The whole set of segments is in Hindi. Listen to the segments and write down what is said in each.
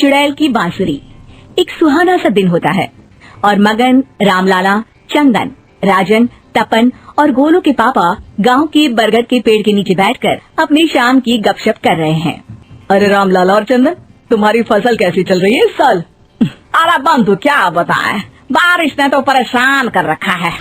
चुड़ैल की बांसुरी। एक सुहाना सा दिन होता है और मगन, रामलाला, चंदन, राजन, तपन और गोलू के पापा गांव के बरगद के पेड़ के नीचे बैठकर अपनी शाम की गपशप कर रहे हैं। अरे रामलाला और चंदन, तुम्हारी फसल कैसी चल रही है इस साल? अरे बंधु क्या बताएं, बारिश ने तो परेशान कर रखा है।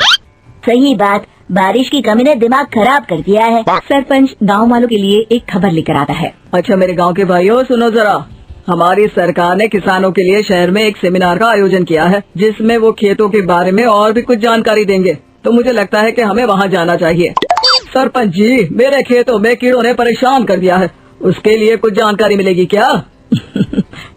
सही बात, बारिश की कमी ने दिमाग खराब कर दिया है। सरपंच गांव वालों के लिए एक खबर लेकर आता है। अच्छा मेरे गांव के भाइयों, सुनो जरा। हमारी सरकार ने किसानों के लिए शहर में एक सेमिनार का आयोजन किया है, जिसमें वो खेतों के बारे में और भी कुछ जानकारी देंगे। तो मुझे लगता है कि हमें वहाँ जाना चाहिए। सरपंच जी, मेरे खेतों में कीड़ों ने परेशान कर दिया है, उसके लिए कुछ जानकारी मिलेगी क्या?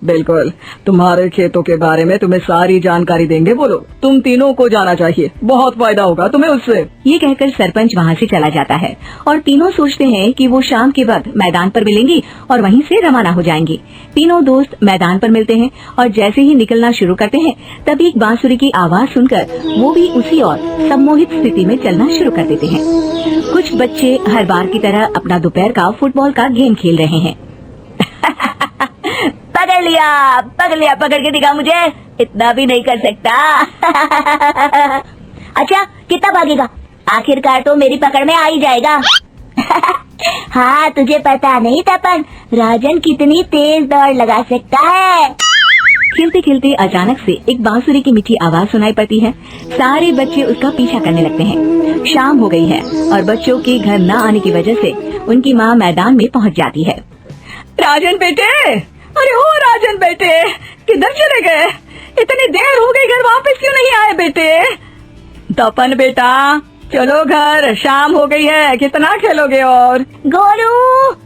बिल्कुल, तुम्हारे खेतों के बारे में तुम्हें सारी जानकारी देंगे। बोलो, तुम तीनों को जाना चाहिए, बहुत फायदा होगा तुम्हें उससे। ये कहकर सरपंच वहाँ से चला जाता है और तीनों सोचते हैं कि वो शाम के वक्त मैदान पर मिलेंगे और वहीं से रवाना हो जाएंगे। तीनों दोस्त मैदान पर मिलते हैं और जैसे ही निकलना शुरू करते हैं तभी एक बांसुरी की आवाज सुनकर वो भी उसी और सम्मोहित स्थिति में चलना शुरू कर देते हैं। कुछ बच्चे हर बार की तरह अपना दोपहर का फुटबॉल का गेम खेल रहे हैं। पकड़ लिया, पकड़ के दिखा मुझे, इतना भी नहीं कर सकता। अच्छा कितना भागेगा? आखिरकार तो मेरी पकड़ में आ ही जाएगा। हाँ तुझे पता नहीं तपन, राजन कितनी तेज दौड़ लगा सकता है। खेलते खेलते अचानक से एक बांसुरी की मीठी आवाज सुनाई पड़ती है। सारे बच्चे उसका पीछा करने लगते हैं। शाम हो गई है और बच्चों के घर न आने की वजह से उनकी माँ मैदान में पहुँच जाती है। राजन बेटे, अरे ओ राजन बेटे, किधर चले गए? इतनी देर हो गई, घर वापस क्यों नहीं आए बेटे? तपन बेटा, चलो घर, शाम हो गई है, कितना खेलोगे? और गोलू,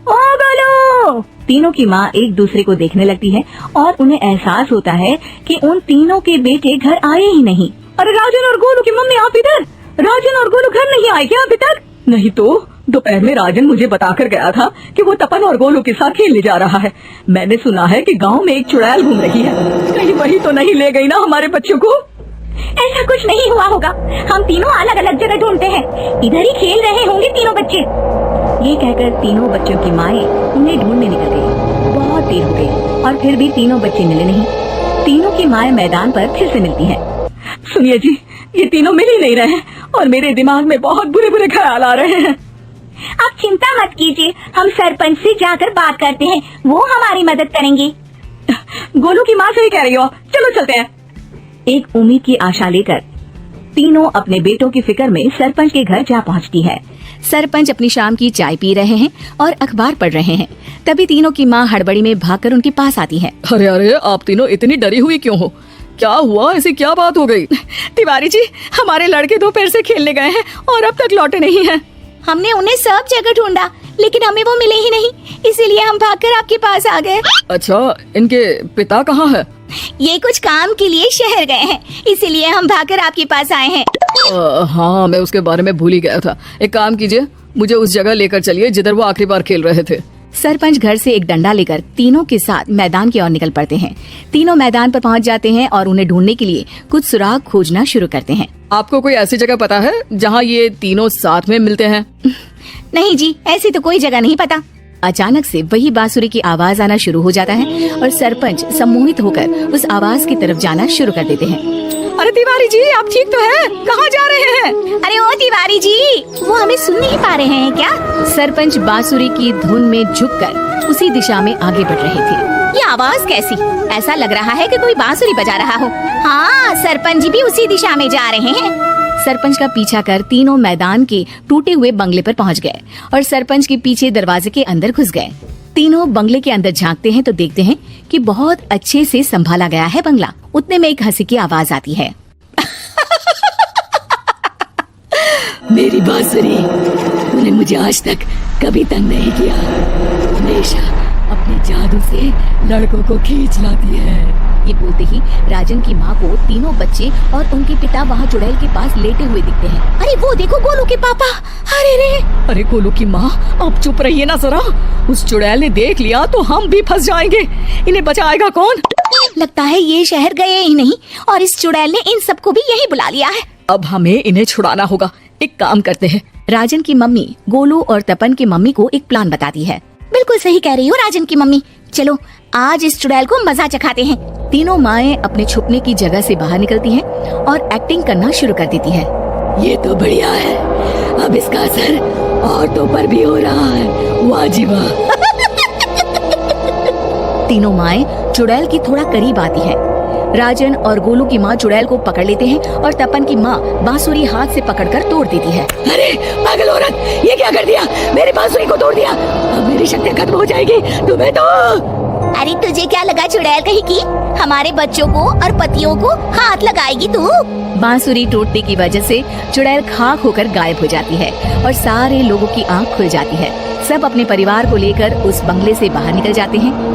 ओ गोलू। तीनों की माँ एक दूसरे को देखने लगती है और उन्हें एहसास होता है कि उन तीनों के बेटे घर आए ही नहीं। अरे राजन और गोलू की मम्मी, आप इधर? राजन और गोलू घर नहीं आए क्या अभी तक? नहीं तो दोपहर में राजन मुझे बताकर गया था कि वो तपन और गोलू के साथ खेलने जा रहा है। मैंने सुना है कि गांव में एक चुड़ैल घूम रही है, कहीं वही तो नहीं ले गई ना हमारे बच्चों को? ऐसा कुछ नहीं हुआ होगा, हम तीनों अलग अलग जगह ढूंढते हैं, इधर ही खेल रहे होंगे तीनों बच्चे। ये कहकर तीनों बच्चों की माएं उन्हें ढूंढने निकल गई। बहुत देर हो गई और फिर भी तीनों बच्चे मिले नहीं। तीनों की माएं मैदान पर फिर से मिलती हैं। सुनिए जी, ये तीनों मिल ही नहीं रहे और मेरे दिमाग में बहुत बुरे बुरे ख्याल आ रहे हैं। आप चिंता मत कीजिए, हम सरपंच से जाकर बात करते हैं, वो हमारी मदद करेंगे। गोलू की माँ सही कह रही हो, चलो चलते हैं। एक उम्मीद की आशा लेकर तीनों अपने बेटों की फिक्र में सरपंच के घर जा पहुंचती है। सरपंच अपनी शाम की चाय पी रहे हैं और अखबार पढ़ रहे हैं। तभी तीनों की माँ हड़बड़ी में भागकर उनके पास आती है। अरे अरे, आप तीनों इतनी डरी हुई क्यों हो? क्या हुआ? ऐसी क्या बात हो गई? तिवारी जी, हमारे लड़के दोपहर से खेलने गए हैं और अब तक लौटे नहीं हैं। हमने उन्हें सब जगह ढूंढा लेकिन हमें वो मिले ही नहीं, इसीलिए हम भागकर आपके पास आ गए। अच्छा, इनके पिता कहाँ है? ये कुछ काम के लिए शहर गए हैं, इसीलिए हम भागकर आपके पास आए हैं। हाँ, मैं उसके बारे में भूल ही गया था। एक काम कीजिए, मुझे उस जगह लेकर चलिए जिधर वो आखिरी बार खेल रहे थे। सरपंच घर से एक डंडा लेकर तीनों के साथ मैदान की ओर निकल पड़ते हैं। तीनों मैदान पर पहुंच जाते हैं और उन्हें ढूंढने के लिए कुछ सुराग खोजना शुरू करते हैं। आपको कोई ऐसी जगह पता है जहाँ ये तीनों साथ में मिलते हैं? नहीं जी, ऐसी तो कोई जगह नहीं पता। अचानक से वही बांसुरी की आवाज आना शुरू हो जाता है और सरपंच सम्मोहित होकर उस आवाज की तरफ जाना शुरू कर देते हैं। अरे तिवारी जी, आप ठीक तो हैं? कहाँ जा रहे हैं? अरे ओ तिवारी जी, वो हमें सुन नहीं पा रहे हैं क्या? सरपंच बांसुरी की धुन में झुककर उसी दिशा में आगे बढ़ रहे थे। ये आवाज कैसी? ऐसा लग रहा है कि कोई बांसुरी बजा रहा हो। हाँ, सरपंच जी भी उसी दिशा में जा रहे हैं। सरपंच का पीछा कर तीनों मैदान के टूटे हुए बंगले पर पहुंच गए और सरपंच के पीछे दरवाजे के अंदर घुस गए। तीनों बंगले के अंदर झांकते हैं तो देखते हैं कि बहुत अच्छे से संभाला गया है बंगला। उतने में एक हंसी की आवाज आती है। मेरी बांसुरी, तूने मुझे आज तक कभी तंग नहीं किया, हमेशा अपने जादू से लड़कों को खींच लाती है। ये बोलते ही राजन की माँ को तीनों बच्चे और उनके पिता वहाँ चुड़ैल के पास लेटे हुए दिखते हैं। अरे वो देखो गोलू के पापा। अरे रे, अरे गोलू की माँ, आप चुप रहिए ना जरा। उस चुड़ैल ने देख लिया तो हम भी फंस जाएंगे। इन्हें बचाएगा कौन? लगता है ये शहर गए ही नहीं और इस चुड़ैल ने इन सबको भी यही बुला लिया है। अब हमें इन्हें छुड़ाना होगा। एक काम करते हैं। राजन की मम्मी गोलू और तपन की मम्मी को एक प्लान बताती है। बिल्कुल सही कह रही हो राजन की मम्मी, चलो आज इस चुड़ैल को मजा चखाते हैं। तीनों माएं अपने छुपने की जगह से बाहर निकलती हैं और एक्टिंग करना शुरू कर देती है। ये तो बढ़िया है, अब इसका असर औरतों पर भी हो रहा है। वाह जी वाह। तीनों माएं चुड़ैल की थोड़ा करीब आती है। राजन और गोलू की माँ चुड़ैल को पकड़ लेते हैं और तपन की माँ बांसुरी हाथ से पकड़कर तोड़ देती है। अरे पागल औरत, ये क्या कर दिया? मेरी बांसुरी को तोड़ दिया। अब मेरी शक्ति खत्म हो जाएगी। तुम्हें तो अरे तुझे क्या लगा चुड़ैल कहीं की हमारे बच्चों को और पतियों को हाथ लगाएगी तू? बांसुरी टूटने की वजह से चुड़ैल खाक होकर गायब हो जाती है और सारे लोगों की आंख खुल जाती है। सब अपने परिवार को लेकर उस बंगले से बाहर निकल जाते हैं।